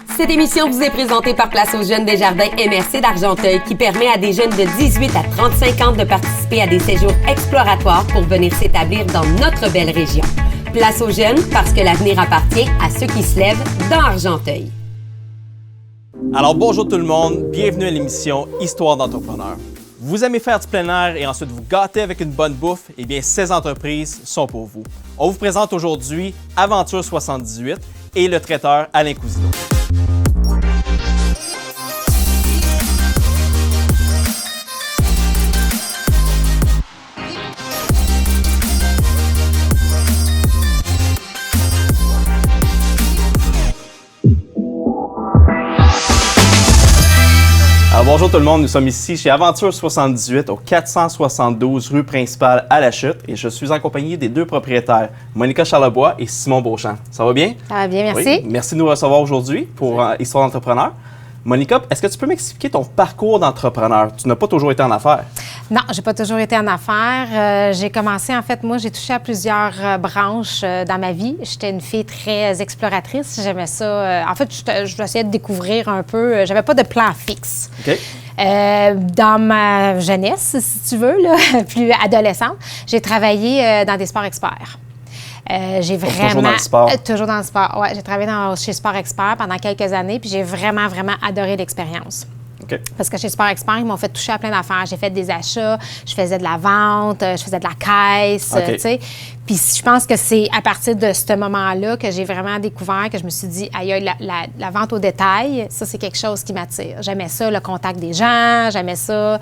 Cette émission vous est présentée par Place aux Jeunes des Jardins MRC d'Argenteuil qui permet à des jeunes de 18 à 35 ans de participer à des séjours exploratoires pour venir s'établir dans notre belle région. Place aux Jeunes parce que l'avenir appartient à ceux qui se lèvent dans Argenteuil. Alors bonjour tout le monde, bienvenue à l'émission Histoire d'entrepreneurs. Vous aimez faire du plein air et ensuite vous gâter avec une bonne bouffe? Eh bien, ces entreprises sont pour vous. On vous présente aujourd'hui Aventure 78 et le traiteur Alain Cousineau. Alors bonjour tout le monde, nous sommes ici chez Aventure 78 au 472 rue principale à La Chute et je suis en compagnie des deux propriétaires, Monica Charlebois et Simon Beauchamp. Ça va bien? Ça va bien, merci. Oui, merci de nous recevoir aujourd'hui pour Histoire d'entrepreneur. Monica, est-ce que tu peux m'expliquer ton parcours d'entrepreneur? Tu n'as pas toujours été en affaires. Non, j'ai pas toujours été en affaires. J'ai commencé, en fait, moi, j'ai touché à plusieurs branches dans ma vie. J'étais une fille très exploratrice. J'aimais ça. En fait, je essayais de découvrir un peu. J'avais pas de plan fixe. OK. Dans ma jeunesse, si tu veux, là, plus adolescente, j'ai travaillé dans des sports experts. J'ai vraiment... Toujours dans le sport? Toujours dans le sport, oui. J'ai travaillé chez Sport Expert pendant quelques années, puis j'ai vraiment adoré l'expérience. OK. Parce que chez Sport Expert, ils m'ont fait toucher à plein d'affaires. J'ai fait des achats, je faisais de la vente, je faisais de la caisse, OK. tu sais. Puis je pense que c'est à partir de ce moment-là que j'ai vraiment découvert, que je me suis dit, aïe, la vente au détail, ça, c'est quelque chose qui m'attire. J'aimais ça, le contact des gens, j'aimais ça...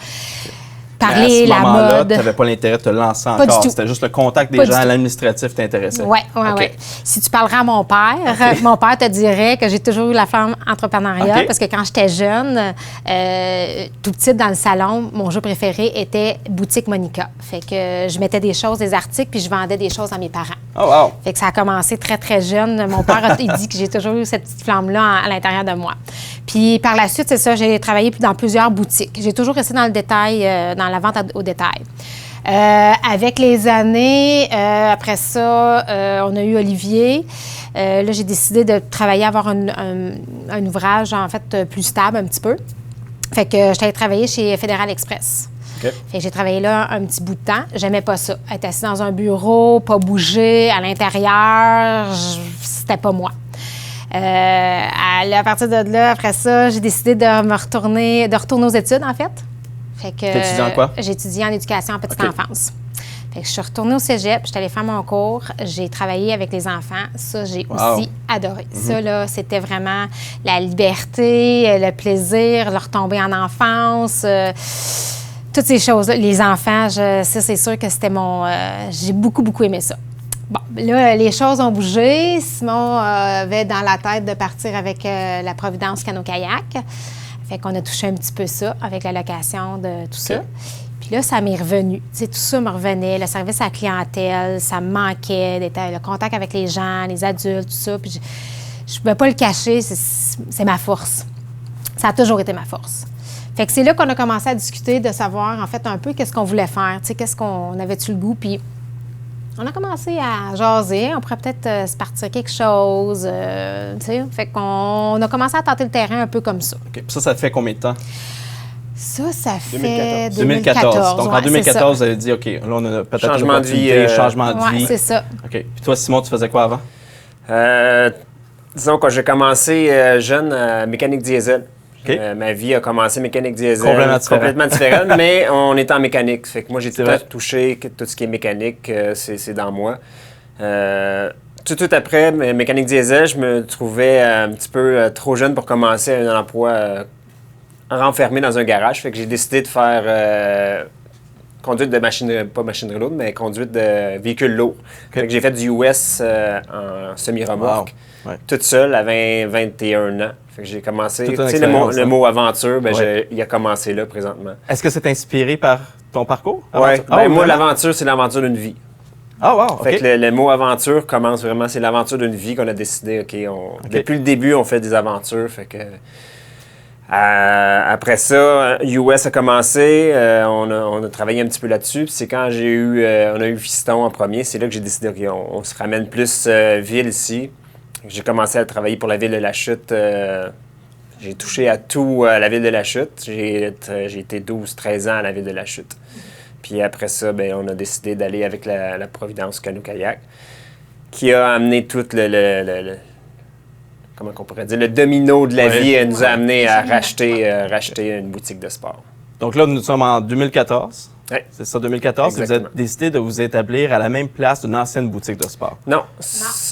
Parler, la mode. Tu n'avais pas l'intérêt de te lancer Pas encore. Du tout. C'était juste le contact des Pas du gens, tout. l'administratif t'intéressait. Oui. OK. Si tu parlerais à mon père, mon père te dirait que j'ai toujours eu la flamme entrepreneuriale OK. parce que quand j'étais jeune, tout petite dans le salon, mon jeu préféré était Boutique Monica. Fait que je mettais des choses, des articles, puis je vendais des choses à mes parents. Oh wow! Fait que ça a commencé très jeune. Mon père, il dit que j'ai toujours eu cette petite flamme-là à l'intérieur de moi. Puis par la suite, c'est ça, j'ai travaillé dans plusieurs boutiques. J'ai toujours resté dans le détail, dans la vente au détail. Avec les années, après ça, on a eu Olivier. Là, j'ai décidé de travailler, avoir un ouvrage, en fait, plus stable un petit peu. Fait que j'étais allée travailler chez Fédéral Express. OK. Fait que j'ai travaillé là un petit bout de temps. J'aimais pas ça. Être assis dans un bureau, pas bouger, à l'intérieur, c'était pas moi. À partir de là, après ça, j'ai décidé de retourner aux études, en fait. Fait que T'as étudié en quoi? J'ai étudié en éducation en petite OK. enfance. Fait que je suis retournée au cégep, je suis allée faire mon cours, j'ai travaillé avec les enfants. Ça, j'ai aussi adoré. Ça, là, c'était vraiment la liberté, le plaisir, leur tomber en enfance, toutes ces choses-là. Les enfants, ça, c'est sûr que c'était j'ai beaucoup aimé ça. Bon, là, les choses ont bougé. Simon avait dans la tête de partir avec la Providence Canot-Kayak. Fait qu'on a touché un petit peu ça avec la location de tout ça. Puis là, ça m'est revenu. Tu sais, tout ça me revenait. Le service à la clientèle, ça me manquait. Le contact avec les gens, les adultes, tout ça. Puis je ne pouvais pas le cacher. C'est ma force. Ça a toujours été ma force. Fait que c'est là qu'on a commencé à discuter de savoir, en fait, un peu qu'est-ce qu'on voulait faire. Tu sais, qu'est-ce qu'on avait-tu le goût. Puis on a commencé à jaser. On pourrait peut-être se partir quelque chose. Tu sais. Fait qu'on a commencé à tenter le terrain un peu comme ça. OK. Puis ça fait combien de temps? Ça fait 2014. Donc, en ouais, 2014, vous avez dit, OK, là, on a peut-être Changement de vie, changement de vie. Oui, c'est ça. OK. Puis toi, Simon, tu faisais quoi avant? Disons, quand j'ai commencé jeune, mécanique diesel. OK. Ma vie a commencé mécanique diesel. Complètement différente, mais on est en mécanique. Fait que moi, j'ai tout vrai. touché tout ce qui est mécanique, c'est dans moi. Tout de suite après mécanique diesel, je me trouvais un petit peu trop jeune pour commencer un emploi renfermé dans un garage. Fait que j'ai décidé de faire conduite de pas machinerie lourde, mais conduite de véhicules lourds. Fait que j'ai fait du US en semi-remorque, toute seule à 21 ans. Fait que j'ai commencé, tu sais, le mot aventure, il a commencé là présentement. Est-ce que c'est inspiré par ton parcours? Oui, moi, vraiment? l'aventure, c'est l'aventure d'une vie. Ah, wow, Fait OK. que le mot aventure commence vraiment, c'est l'aventure d'une vie qu'on a décidé, OK, depuis le début, on fait des aventures, fait que... après ça, US a commencé, on a travaillé un petit peu là-dessus, puis c'est quand on a eu Fiston en premier, c'est là que j'ai décidé, OK, on se ramène plus ville ici. J'ai commencé à travailler pour la Ville de la Chute. J'ai touché à tout à la Ville de la Chute. J'ai été 12-13 ans à la Ville de la Chute. Puis après ça, on a décidé d'aller avec la Providence Canoë-Kayak, qui a amené tout comment on pourrait dire, le domino de la vie. Elle nous a amené à racheter une boutique de sport. Donc là, nous sommes en 2014. Oui. C'est ça, 2014. Exactement. Vous avez décidé de vous établir à la même place d'une ancienne boutique de sport. Non,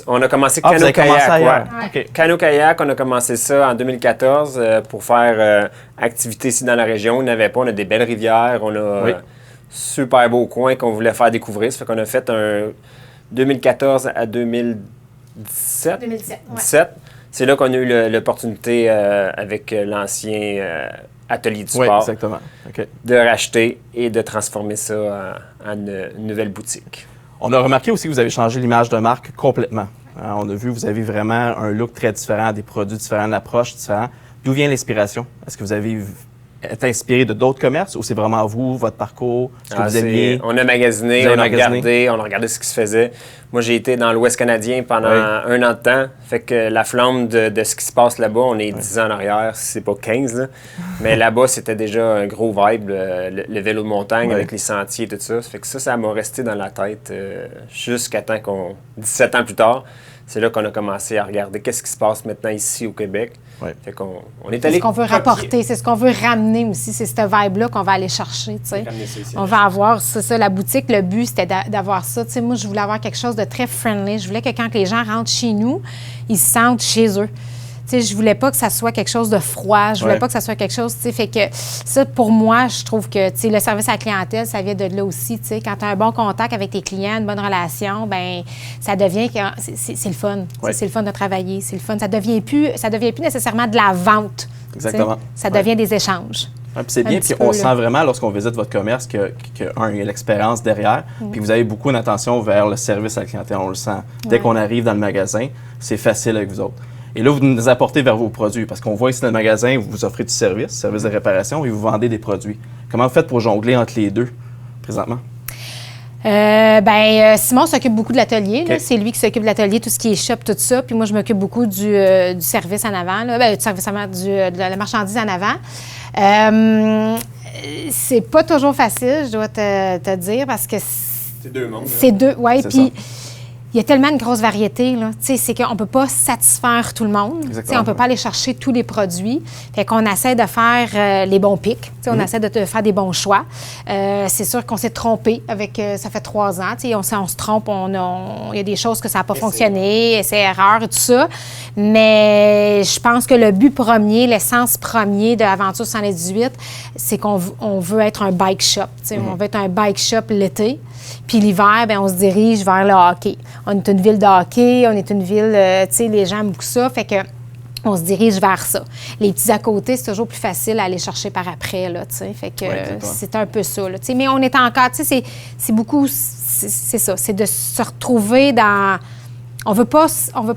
on a commencé Vous avez commencé Canoë-Kayak. ailleurs. Ouais. OK. Canoë-Kayak, on a commencé ça en 2014 pour faire activité ici dans la région. On n'avait pas, on a des belles rivières, on a super beaux coins qu'on voulait faire découvrir. Ça fait qu'on a fait un 2014 à 2017. 2017. C'est là qu'on a eu l'opportunité avec l'ancien atelier du sport. Oui, exactement. OK. De racheter et de transformer ça en une nouvelle boutique. On a remarqué aussi que vous avez changé l'image de marque complètement. On a vu que vous avez vraiment un look très différent, des produits différents, une approche différente. D'où vient l'inspiration? Est-ce que vous avez été inspiré de d'autres commerces ou c'est vraiment vous, votre parcours, ce que vous aimiez? On a magasiné, on a regardé ce qui se faisait. Moi, j'ai été dans l'Ouest canadien pendant 1 an de temps. Fait que la flamme de ce qui se passe là-bas, on est 10 ans en arrière, si c'est pas 15. Là. Mais là-bas, c'était déjà un gros vibe, le vélo de montagne avec les sentiers et tout ça. Fait que ça m'a resté dans la tête jusqu'à temps 17 ans plus tard. C'est là qu'on a commencé à regarder qu'est-ce qui se passe maintenant ici au Québec. Ouais. Fait qu'on est allé. C'est ce qu'on veut rapporter, c'est ce qu'on veut ramener aussi, c'est cette vibe-là qu'on va aller chercher. On va avoir, c'est ça, la boutique, le but, c'était d'avoir ça. T'sais, moi, je voulais avoir quelque chose de très friendly. Je voulais que quand les gens rentrent chez nous, ils se sentent chez eux. T'sais, je voulais pas que ça soit quelque chose de froid. Je voulais pas que ça soit quelque chose, fait que ça, pour moi, je trouve que, le service à la clientèle, ça vient de là aussi, Quand tu as un bon contact avec tes clients, une bonne relation, ça devient que c'est le fun. C'est le fun de travailler, c'est le fun. Ça devient plus nécessairement de la vente. Exactement. Ça devient des échanges. Ouais, puis c'est bien, puis on sent vraiment lorsqu'on visite votre commerce qu'il y a l'expérience derrière, puis vous avez beaucoup d'attention vers le service à la clientèle, on le sent. Dès qu'on arrive dans le magasin, c'est facile avec vous autres. Et là, vous nous apportez vers vos produits, parce qu'on voit ici dans le magasin, vous vous offrez du service de réparation, et vous vendez des produits. Comment vous faites pour jongler entre les deux, présentement? Simon s'occupe beaucoup de l'atelier. Okay. C'est lui qui s'occupe de l'atelier, tout ce qui est shop, tout ça. Puis moi, je m'occupe beaucoup du service en avant, du service de la marchandise en avant. C'est pas toujours facile, je dois te dire, parce que c'est 2 mondes. C'est 2, oui. Puis il y a tellement de grosses variétés, là. C'est qu'on ne peut pas satisfaire tout le monde. On ne peut pas aller chercher tous les produits. Fait qu'on essaie de faire les bons pics. On essaie de faire des bons choix. C'est sûr qu'on s'est trompé avec... ça fait 3 ans. On se trompe. Il y a des choses que ça n'a pas fonctionné, essai-erreur et tout ça. Mais je pense que le but premier, l'essence premier de Aventure 118, c'est qu'on veut être un bike shop. On veut être un bike shop l'été. Puis l'hiver, on se dirige vers le hockey. On est une ville de hockey, on est une ville, les gens aiment beaucoup ça, fait que on se dirige vers ça. Les petits à côté, c'est toujours plus facile à aller chercher par après, là, fait que c'est un peu ça, là, mais on est encore, c'est beaucoup, c'est ça, c'est de se retrouver dans... On veut pas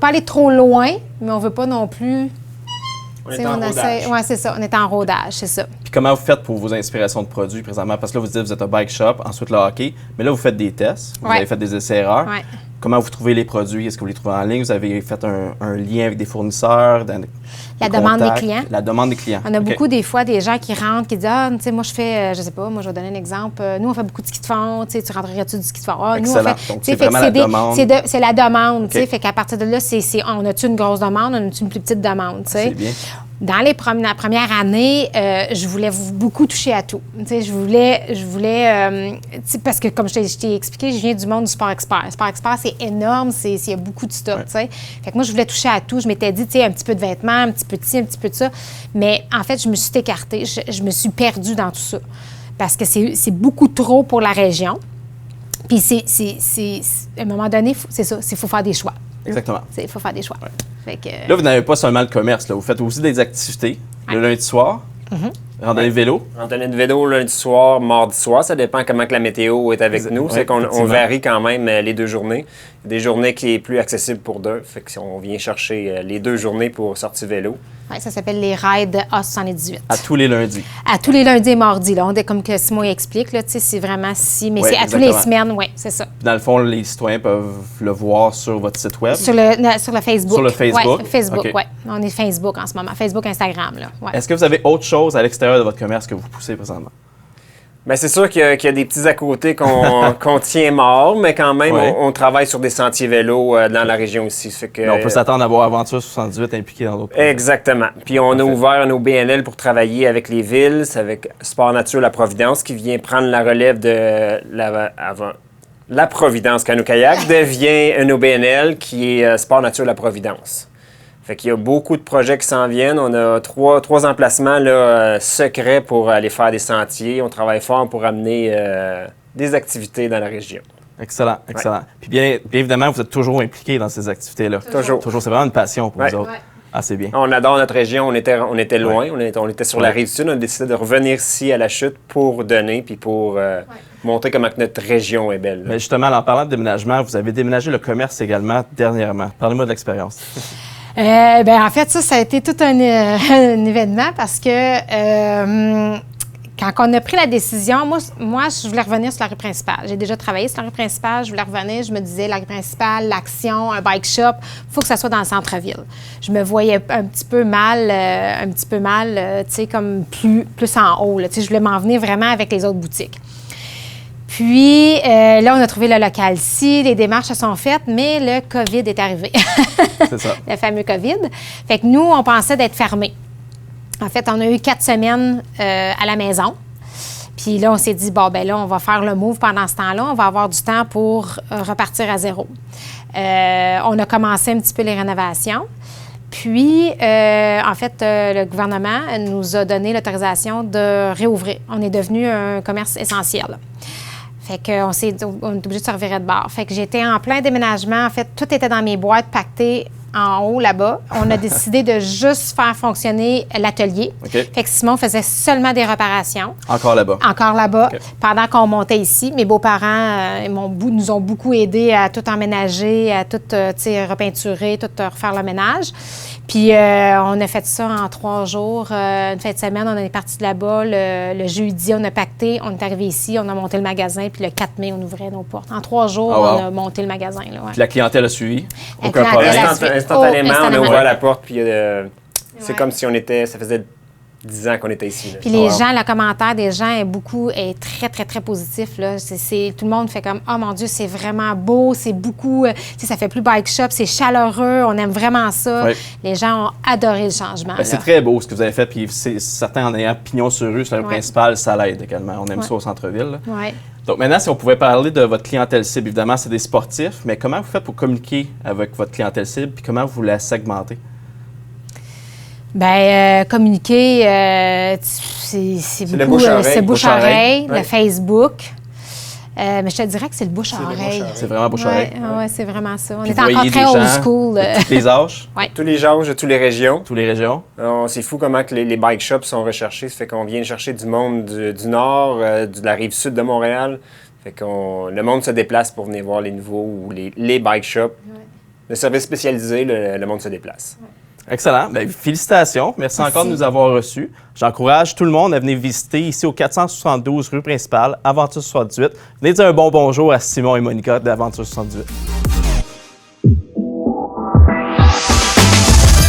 aller trop loin, mais on veut pas non plus... On est en rodage. Oui, c'est ça. On est en rodage, c'est ça. Puis comment vous faites pour vos inspirations de produits présentement? Parce que là, vous dites que vous êtes un bike shop, ensuite le hockey. Mais là, vous faites des tests. Vous avez fait des essais-erreurs. Ouais. Comment vous trouvez les produits? Est-ce que vous les trouvez en ligne? Vous avez fait un lien avec des fournisseurs? La demande des clients. La demande des clients. On a beaucoup, des fois, des gens qui rentrent, qui disent « Ah, tu sais, moi, je fais, je sais pas, moi, je vais donner un exemple. Nous, on fait beaucoup de ski de fond. Tu rentrerais-tu du ski de fond? Ah, nous, on fait... » Donc, c'est vraiment la demande. C'est la demande, tu sais. Fait qu'à partir de là, on a-tu une grosse demande? On a-tu une plus petite demande, tu sais? C'est bien. Dans la première année, je voulais beaucoup toucher à tout. Tu sais, je voulais parce que, comme je t'ai expliqué, je viens du monde du Sport Expert. Le Sport Expert, c'est énorme, il y a beaucoup de stock, tu sais. Fait que moi, je voulais toucher à tout. Je m'étais dit, tu sais, un petit peu de vêtements, un petit peu de ci, un petit peu de ça. Mais en fait, je me suis écartée. Je me suis perdue dans tout ça. Parce que c'est beaucoup trop pour la région. Puis à un moment donné, c'est ça, il faut faire des choix. Exactement. Il faut faire des choix. Ouais. Fait que, là, vous n'avez pas seulement le commerce. Là. Vous faites aussi des activités le lundi soir. Randonnée de vélo. Randonnée de vélo lundi soir, mardi soir. Ça dépend comment que la météo est avec nous. C'est qu'on varie quand même les 2 journées. Des journées qui est plus accessible pour 2. Fait que on vient chercher les 2 journées pour sortir vélo. Oui, ça s'appelle les Rides A78. À tous les lundis. À tous les lundis et mardis. Là. Comme que Simon explique, là, c'est vraiment si, mais Oui, c'est à tous les semaines, oui, c'est ça. Puis dans le fond, les citoyens peuvent le voir sur votre site web. Sur le Facebook. Sur le Facebook? Oui, Facebook, OK. oui. On est Facebook en ce moment. Facebook, Instagram, là. Ouais. Est-ce que vous avez autre chose à l'extérieur de votre commerce que vous poussez présentement? Bien, c'est sûr qu'il y a des petits à côté qu'on tient mort, mais quand même, Ouais. on travaille sur des sentiers vélos dans la région aussi. Ça fait que, Mais on peut s'attendre à voir Aventure 78 impliqué dans d'autres projets. Exactement. Puis on a ouvert nos BNL pour travailler avec les villes. C'est avec Sport Nature La Providence qui vient prendre la relève de la Providence Canoë-Kayak devient un OBNL qui est Sport Nature La Providence. Fait qu'il y a beaucoup de projets qui s'en viennent. On a trois emplacements là, secrets pour aller faire des sentiers. On travaille fort pour amener des activités dans la région. Excellent, excellent. Puis bien évidemment, vous êtes toujours impliqué dans ces activités-là. Toujours. Toujours, c'est vraiment une passion pour Ouais. vous autres. Ouais. Ah, c'est bien. On adore notre région. On était loin. Ouais. On était sur la Rive-Sud. On a décidé de revenir ici à la Chute pour donner puis pour montrer comment que notre région est belle. Là. Mais justement, en parlant de déménagement, vous avez déménagé le commerce également dernièrement. Parlez-moi de l'expérience. En fait, ça a été tout un événement parce que quand on a pris la décision, moi, je voulais revenir sur la rue principale. J'ai déjà travaillé sur la rue principale, je voulais revenir. Je me disais, la rue principale, l'Action, un bike shop, il faut que ça soit dans le centre-ville. Je me voyais un petit peu mal, tu sais, comme plus en haut. Là. Tu sais, je voulais m'en venir vraiment avec les autres boutiques. Puis, là, on a trouvé le local ici, les démarches se sont faites, mais le COVID est arrivé. C'est ça. Le fameux COVID. Fait que nous, on pensait d'être fermés. En fait, on a eu 4 semaines à la maison. Puis là, on s'est dit, bon, ben là, on va faire le move pendant ce temps-là. On va avoir du temps pour repartir à zéro. On a commencé un petit peu les rénovations. Puis, en fait, le gouvernement nous a donné l'autorisation de réouvrir. On est devenu un commerce essentiel. Fait qu'on est obligé de se revirer de bord. Fait que j'étais en plein déménagement. En fait, tout était dans mes boîtes pactées en haut, là-bas. On a décidé de juste faire fonctionner l'atelier. OK. Fait que Simon faisait seulement des réparations. Encore là-bas. Encore là-bas, OK. Pendant qu'on montait ici. Mes beaux-parents nous ont beaucoup aidés à tout emménager, à tout repeinturer, tout refaire le ménage. Puis on a fait ça en 3 jours. Une fin de semaine, on est parti de là-bas. Le jeudi, on a pacté. On est arrivé ici, on a monté le magasin. Puis le 4 mai, on ouvrait nos portes. En 3 jours, Oh, wow. on a monté le magasin. Là, ouais. Puis la clientèle a suivi. La Aucun clientèle problème. a suivi. Instantanément, on a instantanément. ouvert la porte. Puis c'est Ouais. comme si ça faisait 10 ans qu'on était ici. Là. Puis les Wow. gens, le commentaire des gens est très, très, très positif. Là. Tout le monde fait comme « Oh mon Dieu, c'est vraiment beau, c'est beaucoup... ça fait plus bike shop, c'est chaleureux, on aime vraiment ça. Oui. Les gens ont adoré le changement. Ben, c'est là. très beau ce que vous avez fait. Puis c'est certain, en ayant pignon sur rue, sur la rue Ouais. principale, ça l'aide également. On aime Ouais. ça au centre-ville. là. Ouais. Donc maintenant, si on pouvait parler de votre clientèle cible, évidemment, c'est des sportifs, mais comment vous faites pour communiquer avec votre clientèle cible, puis comment vous la segmentez? Bien, communiquer, c'est beaucoup... le bouche-oreille. c'est bouche-oreille, Ouais. le Facebook. Mais je te dirais que c'est le bouche-oreille. bouche-oreille. C'est vraiment bouche-oreille. Oui, c'est vraiment ça. On Puis est vous encore voyez très des old gens school. de tous les âges, Tous les âges, de toutes les régions. toutes les régions. C'est fou comment que les bike shops sont recherchés. Ça fait qu'on vient chercher du monde du nord, de la rive sud de Montréal. Fait le monde se déplace pour venir voir les nouveaux ou les bike shops. Le service spécialisé, le monde se déplace. Excellent. Bien, félicitations. Merci encore de nous avoir reçus. J'encourage tout le monde à venir visiter ici au 472 rue principale, Aventure 78. Venez dire un bon bonjour à Simon et Monica de Aventure 78.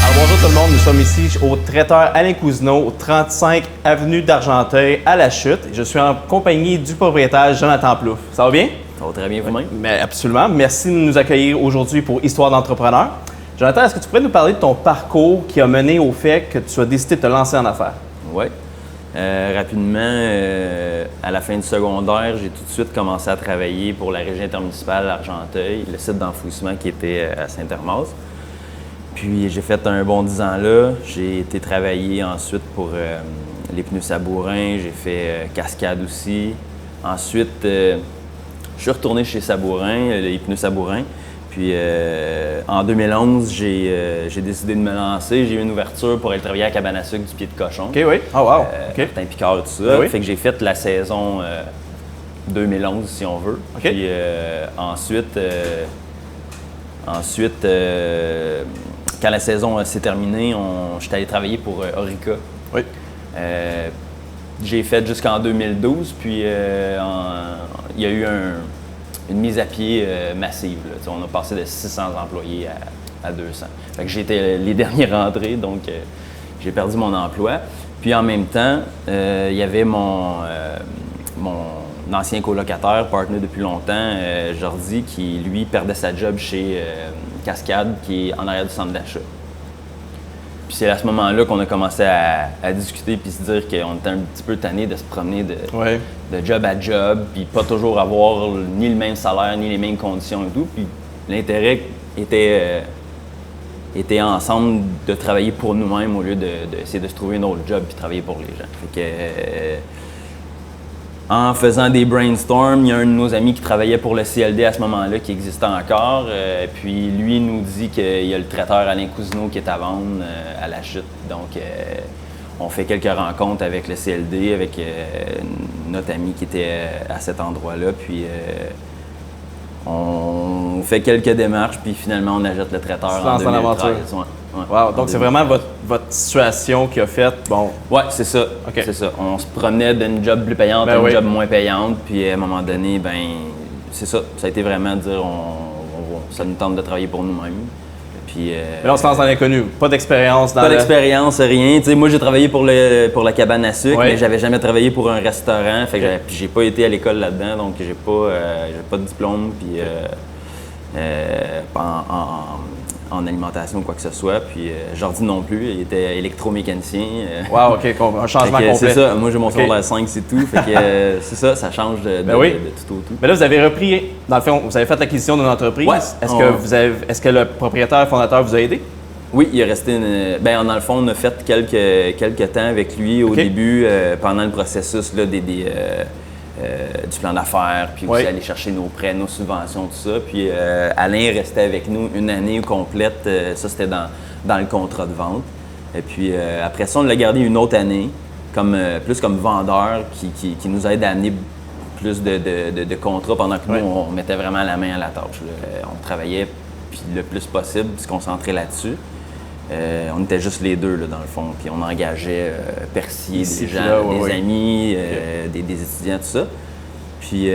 Alors, bonjour tout le monde. Nous sommes ici au traiteur Alain Cousineau, au 35 avenue d'Argenteuil, à La Chute. Je suis en compagnie du propriétaire Jonathan Plouffe. Ça va bien? Ça va très bien vous-même. Mais absolument. Merci de nous accueillir aujourd'hui pour Histoire d'entrepreneur. Jonathan, est-ce que tu pourrais nous parler de ton parcours qui a mené au fait que tu as décidé de te lancer en affaires? Oui. Rapidement, à la fin du secondaire, j'ai tout de suite commencé à travailler pour la régie intermunicipale Argenteuil, le site d'enfouissement qui était à Saint-Hermas. Puis j'ai fait un bon 10 ans là. J'ai été travailler ensuite pour les pneus Sabourin. J'ai fait Cascade aussi. Ensuite, je suis retourné chez Sabourin, les pneus Sabourin. Puis en 2011, j'ai décidé de me lancer. J'ai eu une ouverture pour aller travailler à Cabane à sucre du Pied de Cochon. OK, oui. Oh, wow. OK. Martin Picard, tout ça. Ah oui? Fait que j'ai fait la saison 2011, si on veut. OK. Puis ensuite, quand la saison s'est terminée, j'étais allé travailler pour Orica. Oui. J'ai fait jusqu'en 2012, puis il y a eu une mise à pied massive. Là. On a passé de 600 employés à 200. Fait que j'étais les derniers rentrés, donc j'ai perdu mon emploi. Puis en même temps, il y avait mon ancien colocataire, partner depuis longtemps, Jordi, qui lui perdait sa job chez Cascade, qui est en arrière du centre d'achat. Puis c'est à ce moment-là qu'on a commencé à discuter puis se dire qu'on était un petit peu tanné de se promener de job à job, puis pas toujours avoir ni le même salaire, ni les mêmes conditions et tout. Puis l'intérêt était ensemble de travailler pour nous-mêmes au lieu d'essayer de se trouver un autre job puis travailler pour les gens. Fait que, en faisant des brainstorms, il y a un de nos amis qui travaillait pour le CLD à ce moment-là, qui existait encore. Puis lui nous dit qu'il y a le traiteur Alain Cousineau qui est à vendre à la chute. Donc, on fait quelques rencontres avec le CLD, avec notre ami qui était à cet endroit-là. Puis, on fait quelques démarches, puis finalement, on achète le traiteur en 2013. Wow, donc c'est vraiment votre situation qui a fait, bon... Oui, c'est ça. Okay. C'est ça. On se promenait d'une job plus payante à une job moins payante, puis à un moment donné, ben c'est ça. Ça a été vraiment de dire, ça nous tente de travailler pour nous-mêmes. Puis, mais là, on se lance dans l'inconnu. Pas d'expérience dans Pas d'expérience, rien. T'sais, moi, j'ai travaillé pour la cabane à sucre, mais j'avais jamais travaillé pour un restaurant. Fait que j'ai pas été à l'école là-dedans, donc j'ai pas de diplôme. Puis en alimentation ou quoi que ce soit. Puis Jordi non plus, il était électromécanicien. Wow, OK, un changement complet. C'est ça, moi j'ai mon secondaire 5, c'est tout. Fait que c'est ça change de tout au tout. Mais là, vous avez repris, dans le fond, vous avez fait l'acquisition d'une entreprise. Ouais. Est-ce que le propriétaire, fondateur vous a aidé? Oui, il est resté dans le fond, on a fait quelques temps avec lui au début, pendant le processus là, du plan d'affaires, puis aussi aller chercher nos prêts, nos subventions, tout ça. Puis Alain restait avec nous une année complète. Ça, c'était dans le contrat de vente. Et puis après ça, on l'a gardé une autre année, plus comme vendeur, qui nous aide à amener plus de contrats pendant que nous, on mettait vraiment la main à la tâche. Là. On travaillait puis le plus possible, se concentrer là-dessus. On était juste les deux, là, dans le fond. Puis on engageait Percier, des gens, des amis, des étudiants, tout ça. Puis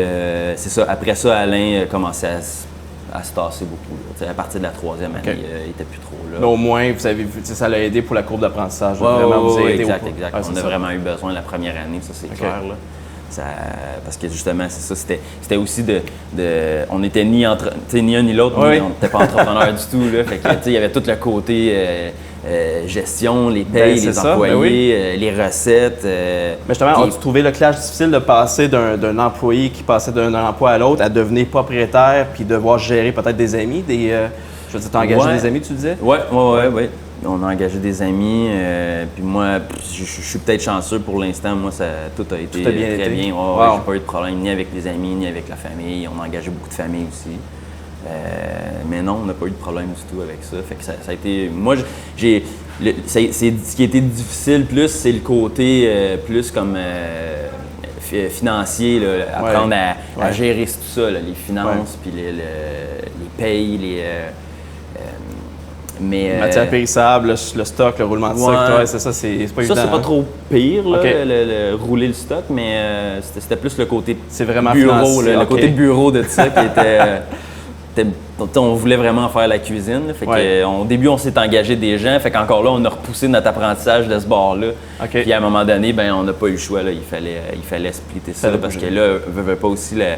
c'est ça. Après ça, Alain commençait à se tasser beaucoup. Là. À partir de la 3e année, il n'était plus trop là. Mais au moins, vous avez vu, ça l'a aidé pour la courbe d'apprentissage. Exact. On a vraiment eu besoin la première année, ça c'est clair. Là. Parce que justement, c'est ça, c'était aussi on n'était ni un ni l'autre, on n'était pas entrepreneur du tout. Là, fait que, il y avait tout le côté gestion, les payes, les employés, les recettes. Mais justement, as-tu trouvé le clash difficile de passer d'un employé qui passait d'un emploi à l'autre à devenir propriétaire puis devoir gérer peut-être des amis? Je veux dire, tu as engagé des amis, tu disais? Oui. On a engagé des amis, puis moi, je suis peut-être chanceux pour l'instant. Moi, tout a été très bien. J'ai pas eu de problème ni avec les amis, ni avec la famille. On a engagé beaucoup de familles aussi. Mais non, on n'a pas eu de problème du tout avec ça. Fait que ça a été... Moi, ce qui a été difficile plus, c'est le côté plus comme financier, là, apprendre à gérer tout ça, là, les finances, puis les payes, les matières périssables, le stock, le roulement de stock, c'est pas évident. Ça, c'est pas trop pire, là, rouler le stock, mais c'était plus le côté bureau, le côté bureau de tout ça qui était... on voulait vraiment faire la cuisine. Fait que, au début, on s'est engagé des gens. Fait qu'encore là, on a repoussé notre apprentissage de ce bord-là. Puis à un moment donné, on n'a pas eu le choix. Là. Il fallait splitter ça parce que là, veut pas aussi la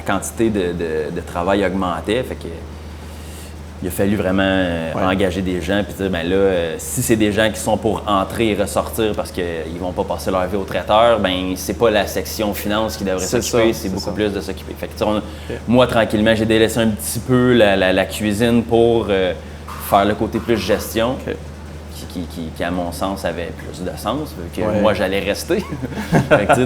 quantité de travail augmentait. Fait que, il a fallu vraiment engager des gens puis dire, si c'est des gens qui sont pour entrer et ressortir parce qu'ils vont pas passer leur vie au traiteur, c'est pas la section finance qui devrait s'occuper, c'est beaucoup plus de s'occuper. Fait que, moi, tranquillement, j'ai délaissé un petit peu la cuisine pour faire le côté plus gestion. Qui, à mon sens, avait plus de sens, vu que moi, j'allais rester. Fait que,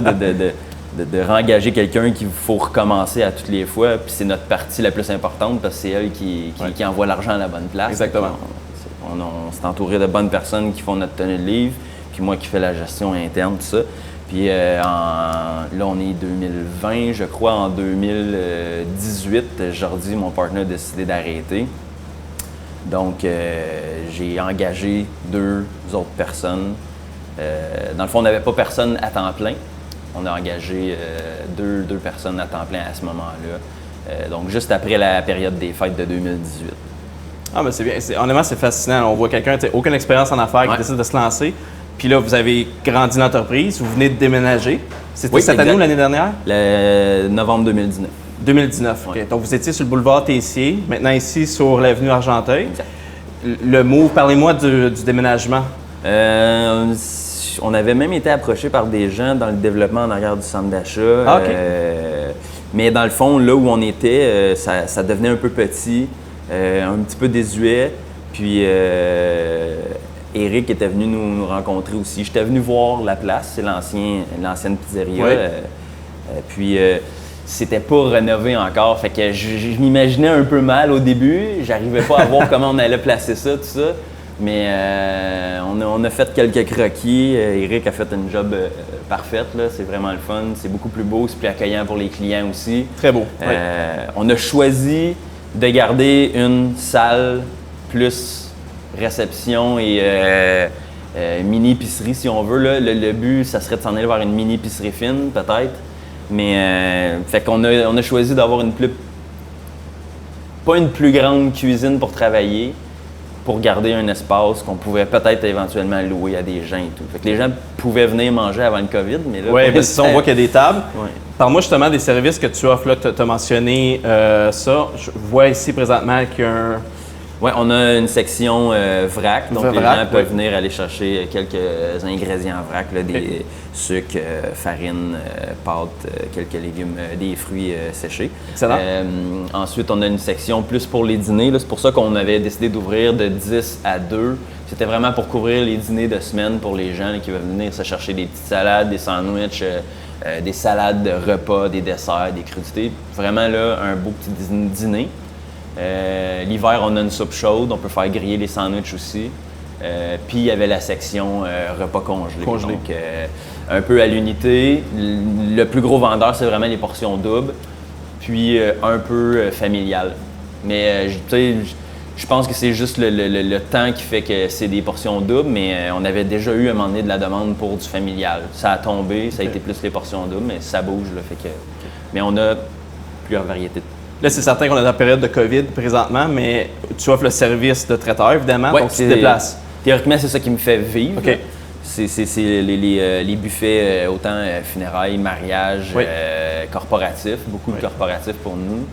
de rengager quelqu'un qu'il faut recommencer à toutes les fois, puis c'est notre partie la plus importante parce que c'est elle qui envoie l'argent à la bonne place. Exactement. On s'est entouré de bonnes personnes qui font notre tenue de livre, puis moi qui fais la gestion interne, tout ça. Puis là, on est 2020, je crois, en 2018, Jordi, mon partenaire, a décidé d'arrêter. Donc, j'ai engagé 2 autres personnes. Dans le fond, on n'avait pas personne à temps plein. On a engagé 2 personnes à temps plein à ce moment-là. Donc, juste après la période des fêtes de 2018. Ah, mais c'est bien. Honnêtement, c'est fascinant. On voit quelqu'un qui n'a aucune expérience en affaires qui décide de se lancer. Puis là, vous avez grandi l'entreprise, vous venez de déménager. C'était cette année ou l'année dernière? Le novembre 2019. 2019, OK. Ouais. Donc, vous étiez sur le boulevard Tessier, maintenant ici sur l'avenue Argenteuil. Exact. Le move, parlez-moi du déménagement. On avait même été approché par des gens dans le développement en arrière du centre d'achat. Ah, OK. Mais dans le fond, là où on était, ça devenait un peu petit, un petit peu désuet. Puis Eric était venu nous rencontrer aussi. J'étais venu voir la place, c'est l'ancienne pizzeria. Ouais. Puis c'était pas rénové encore, fait que je m'imaginais un peu mal au début. J'arrivais pas à voir comment on allait placer ça, tout ça. Mais on a fait quelques croquis. Eric a fait une job parfaite, là. C'est vraiment le fun. C'est beaucoup plus beau, c'est plus accueillant pour les clients aussi. Très beau. Ouais. On a choisi de garder une salle plus réception et mini-épicerie, si on veut. Là. Le but, ça serait de s'en aller vers une mini-épicerie fine, peut-être. Mais fait qu'on a choisi d'avoir pas une plus grande cuisine pour travailler, pour garder un espace qu'on pouvait peut-être éventuellement louer à des gens et tout. Fait que les gens pouvaient venir manger avant le COVID, mais là... Oui, bien c'est ça, on voit qu'il y a des tables. Ouais. Parle-moi justement des services que tu offres. Là, tu as mentionné ça. Je vois ici présentement qu'il y a un... Oui, on a une section vrac, donc les Vrac, gens peuvent venir aller chercher quelques ingrédients vrac, là, des sucres, farine, pâtes, quelques légumes, des fruits séchés. Excellent. Ensuite, on a une section plus pour les dîners. Là. C'est pour ça qu'on avait décidé d'ouvrir de 10 à 2. C'était vraiment pour couvrir les dîners de semaine pour les gens là, qui veulent venir se chercher des petites salades, des sandwichs, des salades de repas, des desserts, des crudités. Vraiment là, un beau petit dîner. L'hiver, on a une soupe chaude, on peut faire griller les sandwichs aussi. Puis il y avait la section repas congelés. Donc, un peu à l'unité. Le plus gros vendeur, c'est vraiment les portions doubles. Puis un peu familial. Mais tu sais, je pense que c'est juste le temps qui fait que c'est des portions doubles, mais on avait déjà eu à un moment donné de la demande pour du familial. Ça a tombé, ça a été plus les portions doubles, mais ça bouge. Là, fait que... Mais on a plusieurs variétés. Là, c'est certain qu'on est dans la période de COVID présentement, mais tu offres le service de traiteur, évidemment, Ouais, donc tu te déplaces. Théoriquement, c'est ça qui me fait vivre. OK. C'est les buffets, autant funérailles, mariages, Oui. corporatifs, beaucoup de corporatifs pour nous.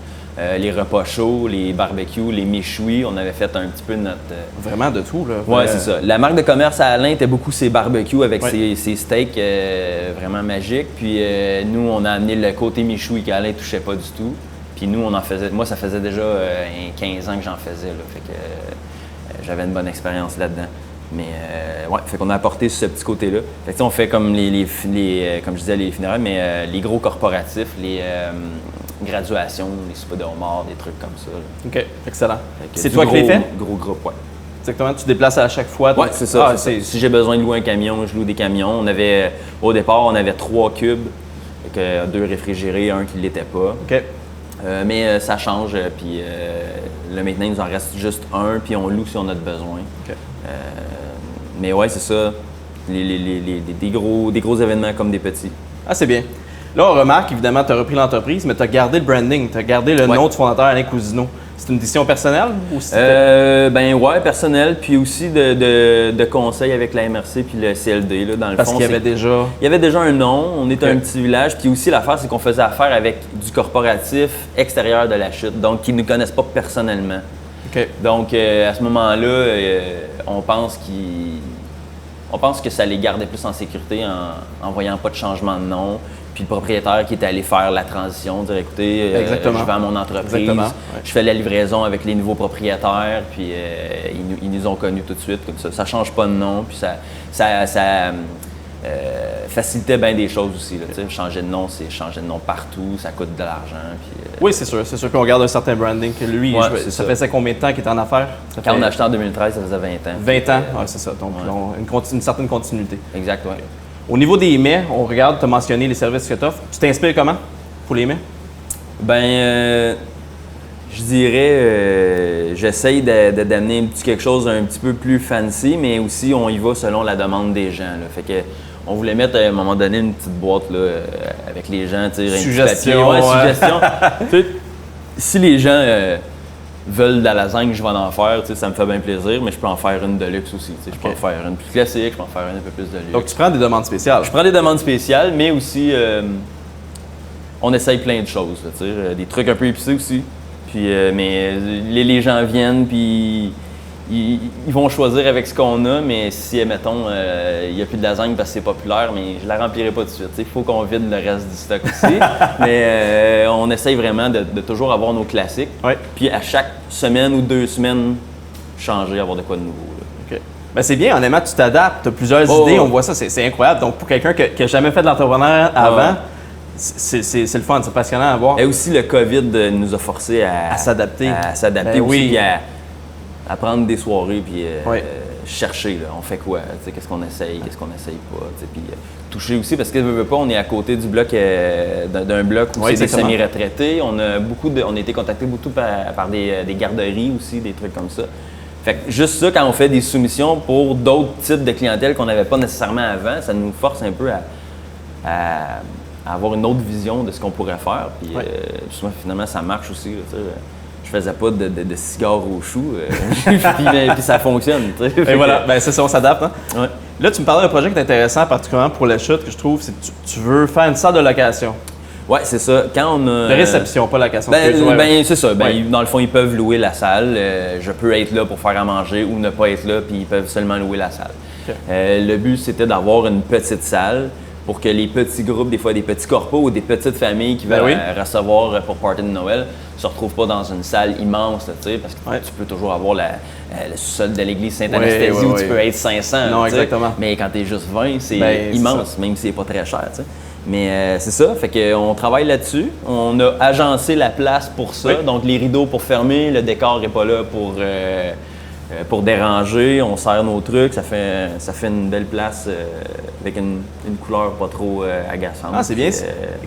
Les repas chauds, les barbecues, les méchouis, on avait fait un petit peu notre... Vraiment de tout, là. Oui, c'est ça. La marque de commerce à Alain était beaucoup ses barbecues avec Ouais. ses steaks vraiment magiques. Puis nous, on a amené le côté méchoui qu'Alain ne touchait pas du tout. Puis nous, on en faisait... Moi, ça faisait déjà 15 ans que j'en faisais, là. Fait que j'avais une bonne expérience là-dedans. Mais ouais, fait qu'on a apporté ce petit côté-là. Fait que on fait comme comme je disais, les funérailles, mais les gros corporatifs, les graduations, les soupers de homard, des trucs comme ça. Là. OK, excellent. Fait que C'est du toi qui les fais? Gros groupe, ouais. Exactement, tu te déplaces à chaque fois. Oui, c'est ça. Ah, Si j'ai besoin de louer un camion, je loue des camions. Au départ, on avait 3 cubes, avec 2 réfrigérés, un qui ne l'était pas. OK. Mais ça change, puis là maintenant, il nous en reste juste un, puis on loue si on a besoin. OK. Mais ouais, c'est ça. Des gros événements comme des petits. Ah, c'est bien. Là, on remarque, évidemment, tu as repris l'entreprise, mais tu as gardé le branding, tu as gardé le nom du fondateur Alain Cousineau. C'est une décision personnelle ou c'était... Ben ouais, personnel, puis aussi de conseils avec la MRC puis le CLD. Là, dans le Parce fond, qu'il y avait déjà... Il y avait déjà un nom, on était Ok. un petit village, puis aussi l'affaire, c'est qu'on faisait affaire avec du corporatif extérieur de la chute, donc qui ne nous connaissent pas personnellement. OK. Donc à ce moment-là, on pense que ça les gardait plus en sécurité en voyant pas de changement de nom. Puis le propriétaire qui était allé faire la transition, dire écoutez, Exactement. je vends mon entreprise, Exactement, ouais. je fais la livraison avec les nouveaux propriétaires, puis ils nous ont connus tout de suite comme ça. Ça change pas de nom, puis ça facilitait bien des choses aussi. Là, changer de nom, c'est changer de nom partout, ça coûte de l'argent. Puis, Oui, c'est sûr. C'est sûr qu'on garde un certain branding. Que lui, Ouais, ça ça. faisait combien de temps qu'il était en affaires? Ça Quand fait on a acheté en 2013, ça faisait 20 ans. 20 ans? Oui, c'est ça. Donc, Ouais. une certaine continuité. Exact, oui. Au niveau des mets, on regarde, tu as mentionné les services que tu offres. Tu t'inspires comment pour les mets? Ben, Je dirais, j'essaye d'amener un petit quelque chose un petit peu plus fancy, mais aussi on y va selon la demande des gens. Là. Fait que on voulait mettre à un moment donné une petite boîte là, avec les gens, tu sais, suggestion. Ouais, suggestion. Si les gens veulent de la lasagne, je vais en faire, ça me fait bien plaisir, mais je peux en faire une de luxe aussi. Je peux en faire une plus classique, je peux en faire une un peu plus de luxe. Donc tu prends des demandes spéciales? Je prends des demandes spéciales, mais aussi on essaye plein de choses, là, des trucs un peu épicés aussi. Puis, mais les gens viennent, puis ils vont choisir avec ce qu'on a, mais si, admettons, il n'y a plus de lasagne parce que c'est populaire, mais je la remplirai pas tout de suite. Il faut qu'on vide le reste du stock aussi. Mais on essaye vraiment de toujours avoir nos classiques. Ouais. Puis à chaque semaine ou 2 semaines, changer, avoir de quoi de nouveau. Là. OK. Ben c'est bien, honnêtement, tu t'adaptes, tu as plusieurs idées, on voit ça, c'est incroyable. Donc pour quelqu'un qui n'a jamais fait de l'entrepreneuriat avant, c'est le fun, c'est passionnant à voir. Et aussi, le COVID nous a forcés à s'adapter. À s'adapter ben aussi, oui. à prendre des soirées, puis chercher, là, on fait quoi, qu'est-ce qu'on essaye, qu'est-ce qu'on essaye pas, puis toucher aussi, parce que veut pas, on est à côté du bloc, d'un bloc où c'est des semi-retraités, on a été contacté beaucoup par des garderies aussi, des trucs comme ça. Fait que juste ça, quand on fait des soumissions pour d'autres types de clientèle qu'on n'avait pas nécessairement avant, ça nous force un peu à avoir une autre vision de ce qu'on pourrait faire. Puis justement, finalement, ça marche aussi. Là, je faisais pas de cigares au chou, puis ça fonctionne. Et voilà, ben c'est ça, on s'adapte. Hein? Ouais. Là, tu me parlais d'un projet qui est intéressant, particulièrement pour la chute, que je trouve, c'est que tu veux faire une salle de location. Oui, c'est ça. Quand on a... De réception, pas location. C'est ça. Dans le fond, ils peuvent louer la salle. Je peux être là pour faire à manger ou ne pas être là, puis ils peuvent seulement louer la salle. Okay. Le but, c'était d'avoir une petite salle pour que les petits groupes, des fois des petits corpos ou des petites familles qui veulent recevoir pour party de Noël, ne se retrouvent pas dans une salle immense, parce que tu peux toujours avoir le sous-sol de l'église Sainte-Anasthésie où tu peux être 500. Non, exactement. Mais quand tu es juste 20, c'est immense, même si c'est pas très cher. T'sais. Mais c'est ça, fait qu'on travaille là-dessus. On a agencé la place pour ça, donc les rideaux pour fermer, le décor n'est pas là pour déranger, on sert nos trucs, ça fait une belle place avec une couleur pas trop agaçante. Ah, c'est bien.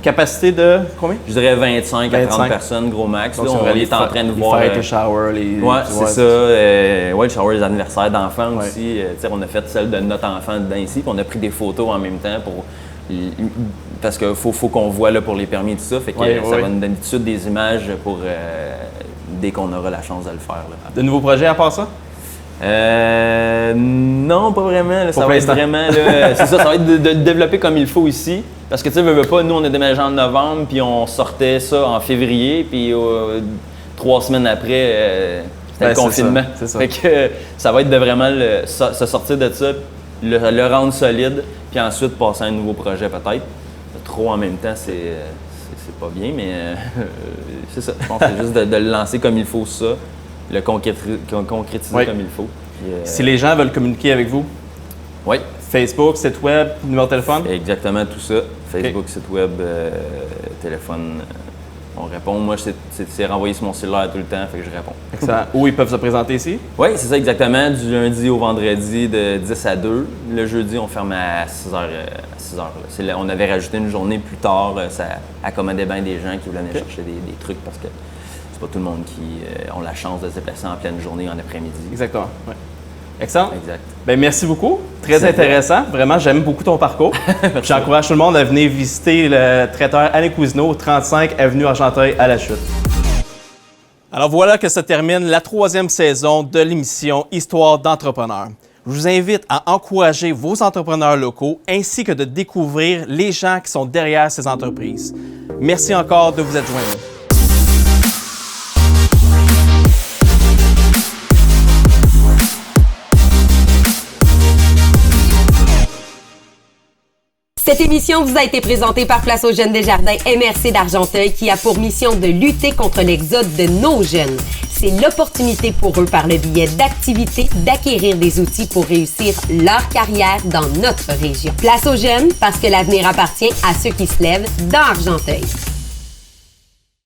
Capacité de combien? Je dirais 25 à 30 personnes, gros max. Donc, là, on est en train de voir... Les showers, les... Ouais, c'est ça. Le shower, les anniversaires d'enfants aussi. On a fait celle de notre enfant dedans ici, puis on a pris des photos en même temps parce qu'il faut qu'on voit là pour les permis et tout ça. Fait que ça va nous donner tout de suite des images pour dès qu'on aura la chance de le faire. Là. De nouveaux projets à part ça? Non, pas vraiment. Là, ça va être vraiment, c'est ça va être de développer comme il faut ici. Parce que tu sais, veux pas, nous on a déménagé en novembre, puis on sortait ça en février, puis 3 semaines après, c'était le confinement. C'est ça. Fait que ça va être de vraiment se sortir de ça, le rendre solide, puis ensuite passer à un nouveau projet peut-être. Trop en même temps, c'est pas bien, mais c'est ça. Je pense que c'est juste de le lancer comme il faut ça. Le concrétiser comme il faut. Si les gens veulent communiquer avec vous? Oui. Facebook, site web, numéro de téléphone? Exactement tout ça. Facebook, site web, téléphone. On répond. Moi, c'est renvoyé sur mon cellulaire tout le temps, fait que je réponds. Excellent. Où ils peuvent se présenter ici? Oui, c'est ça exactement. Du lundi au vendredi de 10 à 2. Le jeudi, on ferme à 6h. On avait rajouté une journée plus tard. Ça accommodait bien des gens qui voulaient venir chercher des trucs parce que c'est pas tout le monde qui ont la chance de se déplacer en pleine journée, en après-midi. Exactement. Ouais. Excellent. Exact. Bien, merci beaucoup. Très intéressant. Vraiment, j'aime beaucoup ton parcours. J'encourage tout le monde à venir visiter le traiteur Alain Cousineau, 35 avenue Argenteuil à La Chute. Alors voilà que se termine la 3e saison de l'émission Histoire d'entrepreneurs. Je vous invite à encourager vos entrepreneurs locaux ainsi que de découvrir les gens qui sont derrière ces entreprises. Merci encore de vous être joints. Cette émission vous a été présentée par Place aux Jeunes Desjardins MRC d'Argenteuil qui a pour mission de lutter contre l'exode de nos jeunes. C'est l'opportunité pour eux, par le biais d'activités, d'acquérir des outils pour réussir leur carrière dans notre région. Place aux jeunes parce que l'avenir appartient à ceux qui se lèvent dans Argenteuil.